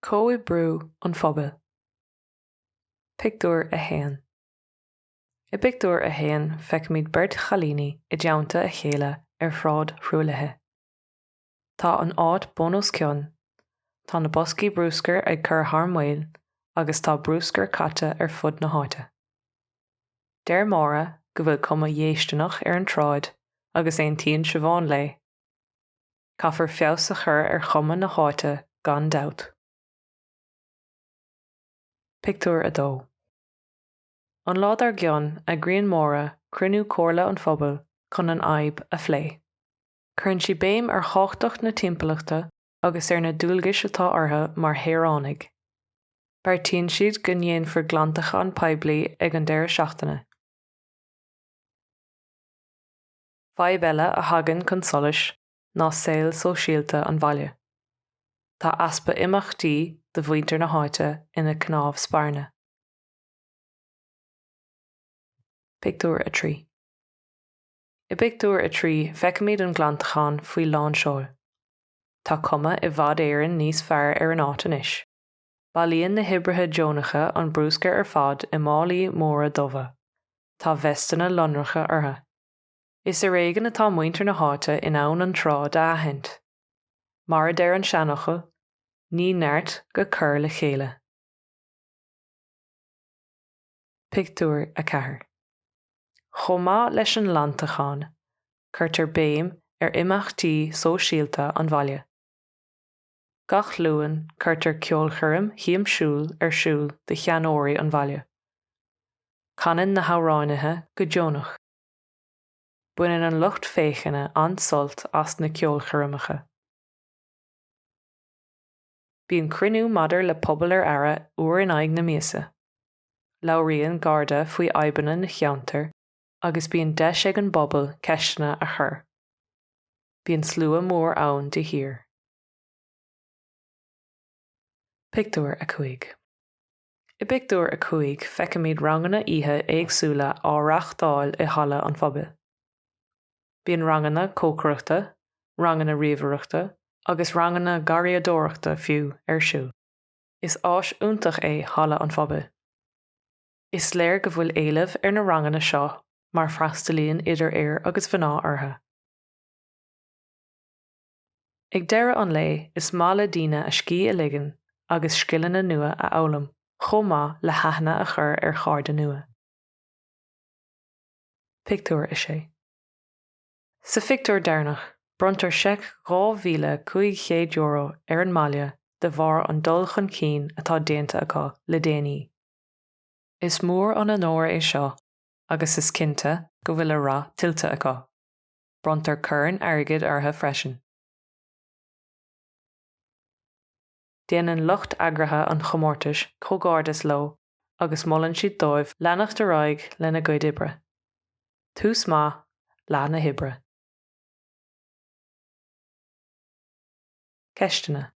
Comhoibriú an Phobail. Pictiúr a haon. I pictiúr a haon feicimid beirt chalíní I dteannta a chéile ar shráid shrualaithe. Tá an áit bónus cionn, tá na boscaí brúscar ag cur tharmail agus tá brúscar caite ar fud na háite. Deir mára go bhfuil cuma dhéisteanach ar an tráid agus éon tíon siobháin le. Caithfear feabhas a chur ar chuma na háite gan dabht. Pictiúr a dó. An lád ar gcionn a gcraíonn móra cruinniú comhairle an Phobail chun an aib a phlé. Cuireann sí béim ar cháchtach na timpeallachta agus ar na dúilgis atá orthu mar shaoránaigh. Beartaíonn siad go ndéanfar glantacha an poiblí ag an deireadh seachtaine. Phobaile a thagann chun solas ná saol sóisialta an bhaile. Tá aspa imeachtaí de bhuintear na háite ina cnámh sparna. Pictiúr a trí. I pictiúr a trí feicimid an glantacháin faoi lán seoil. Tá cuma I bhfad éireann níos fearr ar an áit anois. Bailíonn na hibrithe Jonacha an brúscar ar fad I málaí móra dubha. Tá veisteanna lonracha orthu. Is ar réigean atá muintear na háite in ann an trád a aithint. Mar a deir an seanachal, ní neart go cur le chéile. Pictiúr a ceathair. Chomá leis an lantacháin, chuirtear béim ar imeachtaí sóisialta an bhaile. Gach luain chuirtear ceolchoirim thiamsúil ar siúl de cheanóirí an bhaile. Canan na hamhránaithe go Jonach. Buineann an lucht féachana an sult as na ceolchoirimeacha. Bíonn cruinniú madair le pobal ar aire uair in aghaidh na míosa. Labhraíonn garda faoi aibeanna na cheantar agus bíonn deis ag an bpobal ceistena a chur. Bíonn slua mór ann de thír. Pictiúr a chuig. I pictiúr a chuig feicimid ranganna oíche éagsúla áireachtáil I halla an Phobail. Bíonn ranganna cócaireachta, ranganna riamhaireachta agus ranganna gariadóireachta fiú ar siúl. Is áis iontach é halla an Phobail. Is léir go bhfuil éilimh ar na ranganna seo mar freastalíonn idir air agus bhaná orthu. Ag deireadh an lé is mála daoine a scí a ligean agus scileanna nua a amhlaim, chomá le haithne a chur ar chairde nua. Pictiúr is sé. Sa pictiúr dearnach, brontar seic €2,500 ar an mbaile de bharr an dul chun cinn atá déanta acu le déanaí. Is mór an anóir é seo, agus is cinnte go bhfuil a rá tiltte acu. Brontar cuireann airgid orthu freisin. Déanann lucht eagraithe an chomórtais chomhghardas leo agus mollann siad dóibh leannacht de ráig lena gcuid ibre. Tús maith lean na hibre. Ceistena.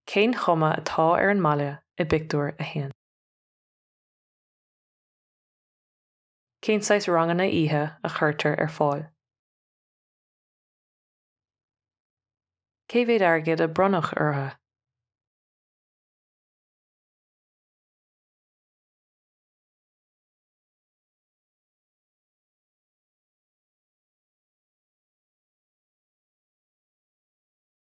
Cén chuma atá ar an mbaile I pictiúr a haon. Cén sais ranganna oíche a chuirtear ar fáil. Cé bhéad airgid a bronnach orthu